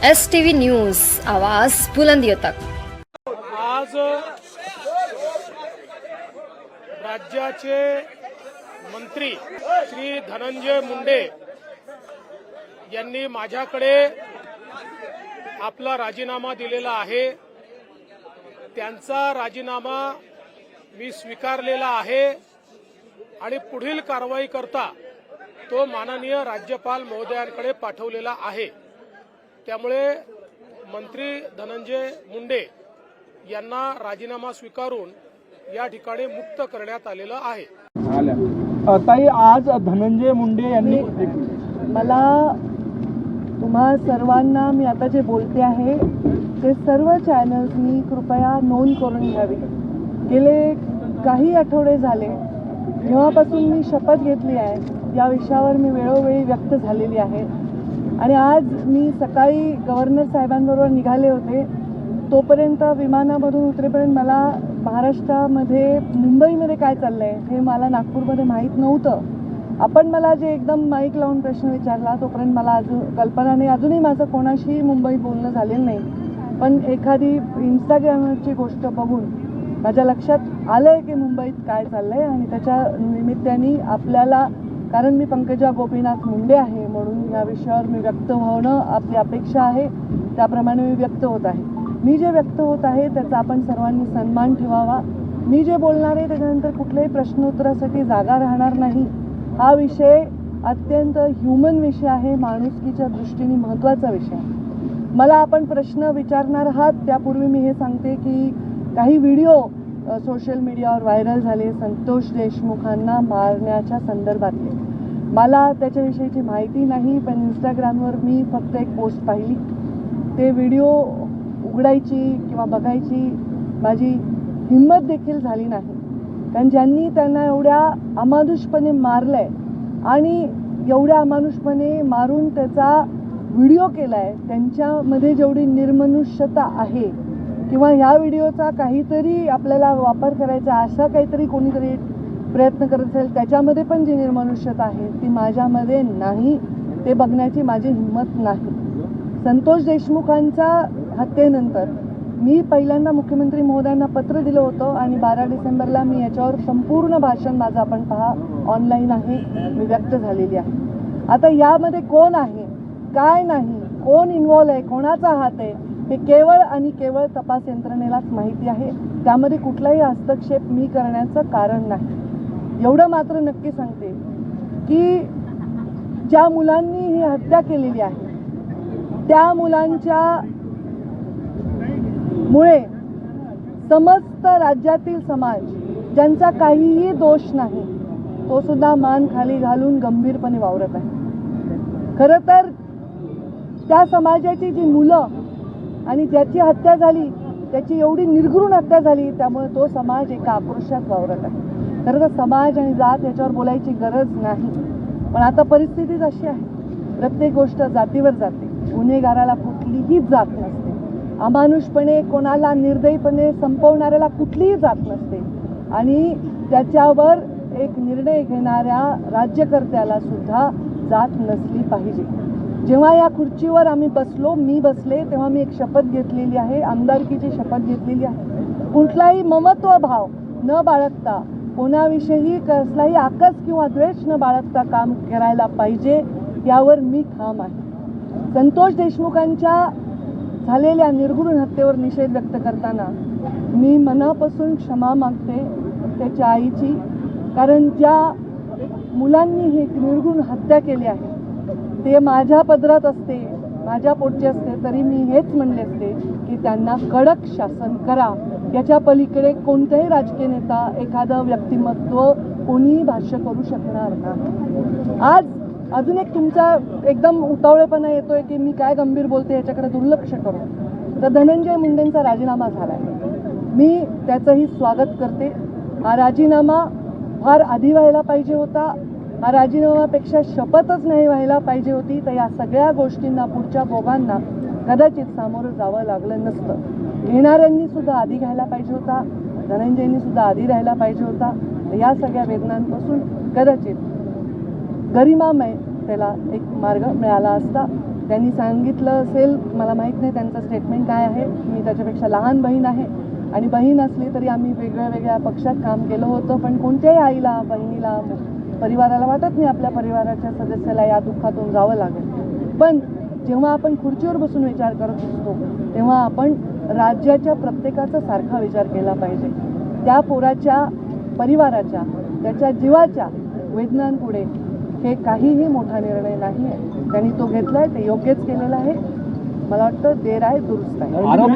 STV news, आवाज बुलंदियों तक। आज राज्याचे मंत्री श्री धनंजय मुंडे यांनी माझ्याकडे आपला राजीनामा दिलेला आहे। त्यांचा राजीनामा मी स्वीकारलेला आहे आणि पुढील कारवाई करता तो माननीय राज्यपाल महोदयांकडे पाठवलेला आहे। त्यामुळे मंत्री धनंजय मुंडे यांना राजीनामा स्वीकारून या ठिकाणी मुक्त करण्यात आलेलं आहे। ताई, आज धनंजय मुंडे यांनी मला तुम्हा सर्वांना मी आता जे बोलते आहे ते सर्व चॅनल्सनी कृपया नोंद करून घ्यावी। गेले काही आठवडे झाले जेव्हापासून मी शपथ घेतली आहे या विषयावर मी वेळोवेळी व्यक्त झालेली आहे आणि आज मी सकाळी गव्हर्नर साहेबांबरोबर निघाले होते। तोपर्यंत विमानामधून उतरेपर्यंत मला महाराष्ट्रामध्ये मुंबईमध्ये काय चाललंय हे मला नागपूरमध्ये माहीत नव्हतं। आपण मला जे एकदम माईक लावून प्रश्न विचारला तोपर्यंत मला अजून कल्पना नाही, अजूनही माझं कोणाशी मुंबईत बोलणं झालेलं नाही। पण एखादी इंस्टाग्रामवरची गोष्ट बघून माझ्या लक्षात आलंय की मुंबईत काय चाललंय आणि त्याच्या निमित्ताने आपल्याला, कारण मी पंकजा गोपीनाथ मुंडे आहे म्हणून या विषयावर मी व्यक्त होणं आपली अपेक्षा आहे, त्याप्रमाणे मी व्यक्त होत आहे। मी जे व्यक्त होत आहे त्याचा आपण सर्वांनी सन्मान ठेवावा। मी जे बोलणार आहे त्याच्यानंतर कुठल्याही प्रश्नोत्तरासाठी जागा राहणार नाही। हा विषय अत्यंत ह्युमन विषय आहे, माणुसकीच्या दृष्टीने महत्त्वाचा विषय आहे। मला आपण प्रश्न विचारणार आहात त्यापूर्वी मी हे सांगते की काही व्हिडिओ सोशल मीडियावर व्हायरल झाले संतोष देशमुखांना मारण्याच्या संदर्भातले। मला त्याच्याविषयीची माहिती नाही, पण इंस्टाग्रामवर मी फक्त एक पोस्ट पाहिली। ते व्हिडिओ उघडायची किंवा बघायची माझी हिंमत देखील झाली नाही, कारण ज्यांनी त्यांना एवढ्या अमानुषपणे मारलंय आणि एवढ्या अमानुषपणे मारून त्याचा व्हिडिओ केलाय त्यांच्यामध्ये जेवढी निर्मनुष्यता आहे किंवा ह्या व्हिडिओचा काहीतरी आपल्याला वापर करायचा असा काहीतरी कोणीतरी प्रयत्न करत असेल त्याच्यामध्ये पण जी निर्मनुष्यता आहे ती माझ्यामध्ये नाही, ते बघण्याची माझी हिंमत नाही। संतोष देशमुखांच्या हत्येनंतर मी पहिल्यांदा मुख्यमंत्री महोदयांना पत्र दिलं होतं आणि 12 डिसेंबरला मी याच्यावर संपूर्ण भाषण माझं आपण पहा ऑनलाईन आहे, मी व्यक्त झालेली आहे। आता यामध्ये कोण आहे काय नाही, कोण इन्व्हॉल्व आहे, कोणाचा हात आहे हे केवळ आणि केवळ तपास यंत्रणेलाच माहिती आहे। त्यामध्ये कुठलाही हस्तक्षेप मी करण्याचं कारण नाही। एवढं मात्र नक्की सांगते की ज्या मुलांनी ही हत्या केलेली आहे त्या मुलांच्या मुळे समस्त राज्यातील समाज ज्यांचा काहीही दोष नाही तो सुद्धा मान खाली घालून गंभीरपणे वावरत आहे। खरं तर त्या समाजाची जी मुलं आणि ज्याची हत्या झाली त्याची एवढी निर्घृण हत्या झाली त्यामुळे तो समाज एका आक्रोशात वावरत आहे। खरं तर समाज आणि जात याच्यावर बोलायची गरज नाही, पण आता परिस्थितीच अशी आहे प्रत्येक गोष्ट जातीवर जाते। गुन्हेगाराला कुठलीही जात नसते, अमानुषपणे कोणाला निर्दयीपणे संपवणाऱ्याला कुठलीही जात नसते आणि त्याच्यावर एक निर्णय घेणाऱ्या राज्यकर्त्याला सुद्धा जात नसली पाहिजे। जेव्हा या खुर्चीवर आम्ही बसलो, मी बसले, तेव्हा मी एक शपथ घेतलेली आहे, आमदारकीची शपथ घेतलेली आहे। कुठलाही ममत्व भाव न बाळगता, कोणाविषयी कसलाही आकस किंवा द्वेष न बाळगता काम करायला पाहिजे यावर मी ठाम आहे। संतोष देशमुखांच्या झालेल्या निर्घृण हत्येवर निषेध व्यक्त करताना मी मनापासून क्षमा मागते त्याच्या आईची, कारण ज्या मुलांनी ही निर्घृण हत्या केली आहे ते माझ्या पदरात असते, माझ्या पोटचे असते तरी मी हेच म्हणले असते की त्यांना कडक शासन करा। याच्या पलीकडे कोणताही राजकीय नेता, एखादं व्यक्तिमत्व कोणीही भाष्य करू शकणार नाही। आज अजून एक तुमचा एकदम उतावळेपणा येतोय की मी काय गंभीर बोलते याच्याकडे दुर्लक्ष करून, तर धनंजय मुंडेंचा राजीनामा झाला आहे, मी त्याचंही स्वागत करते। हा राजीनामा फार आधी व्हायला पाहिजे होता, हा राजीनामापेक्षा शपथच नाही व्हायला पाहिजे होती, तर या सगळ्या गोष्टींना पुढच्या भोगांना कदाचित सामोरं जावं लागलं नसतं। घेणाऱ्यांनी सुद्धा आधी घ्यायला पाहिजे होता, धनंजयनी सुद्धा आधी राहायला पाहिजे होता। या सगळ्या वेदनांपासून कदाचित गरिमामय त्याला एक मार्ग मिळाला असता। त्यांनी सांगितलं असेल, मला माहीत नाही त्यांचं स्टेटमेंट काय आहे. मी त्याच्यापेक्षा लहान बहीण आहे आणि बहीण असली तरी आम्ही वेगळ्या वेगळ्या पक्षात काम केलं होतं. पण कोणत्याही आईला, बहिणीला, परिवाराला वाटत नाही आपल्या परिवाराच्या सदस्याला या दुःखातून जावं लागेल. पण जेव्हा आपण खुर्चीवर बसून विचार करत असतो तेव्हा आपण राज्याच्या प्रत्येकाचा सारखा विचार केला पाहिजे. त्या पोराच्या परिवाराच्या, त्याच्या जीवाच्या वेदनांपुढे हे काहीही मोठा निर्णय नाही आहे. त्यांनी तो घेतलाय, ते योग्यच केलेलं आहे. मला वाटतं देर आहे दुरुस्त आहे. आरोप